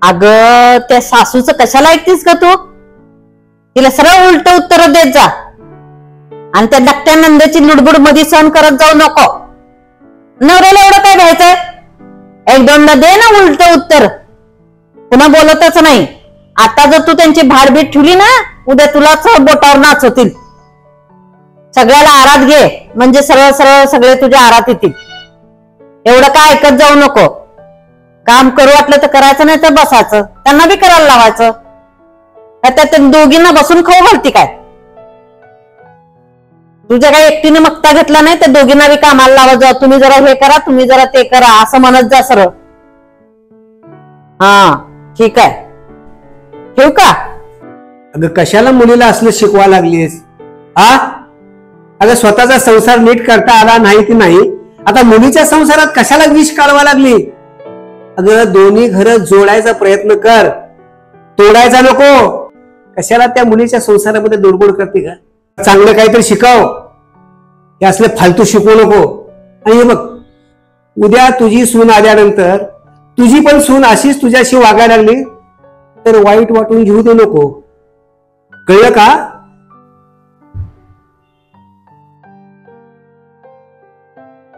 अगं त्या सासूचं कशाला ऐकतीस का तू? तिला सरळ उलट उत्तर देत जा आणि त्या धाकट्या नंदेची लुडबुड मध्ये सहन करत जाऊ नको. नवऱ्याला एवढं काय घ्यायचंय? एक दोनदा दे ना उलट उत्तर, पुन्हा बोलतच नाही. आता जर तू त्यांची भाडबीट ठेवली ना, उद्या तुलाच बोटावर नाचवतील. सगळ्याला आरात घे, म्हणजे सरळ सरळ सगळे तुझ्या आरात येतील. एवढं काय ऐकत जाऊ नको. काम करू वाटलं तर करायचं, नाही तर बसायचं. त्यांना बी करायला लावायचं. त्या दोघींना बसून खाऊ घालती काय? तुझ्या काही एकटीने मक्ता घेतला नाही तर दोघींना बी कामाला लावा जा. तुम्ही जरा हे करा, तुम्ही जरा ते करा, असं म्हणत जा सरळ. हा ठीक आहे, ठेवू का? अगं कशाला मुलीला असलं शिकवा लागलीस? हा, अगं स्वतःचा संसार नीट करता आला नाही की नाही, आता मुलीच्या संसारात कशाला विष काढवा लागली? अगं दोन्ही घर जोडायचा प्रयत्न कर, तोडायचा नको. कशाला त्या मुलीच्या संसारामध्ये दोडगोड करते का? चांगलं काहीतरी शिकव, हे असले फालतू शिकवू नको. आणि हे बघ, उद्या तुझी सून आल्यानंतर तुझी पण सून अशीच तुझ्याशी वागायला लागली तर वाईट वाटून घेऊ दे नको, कळलं का?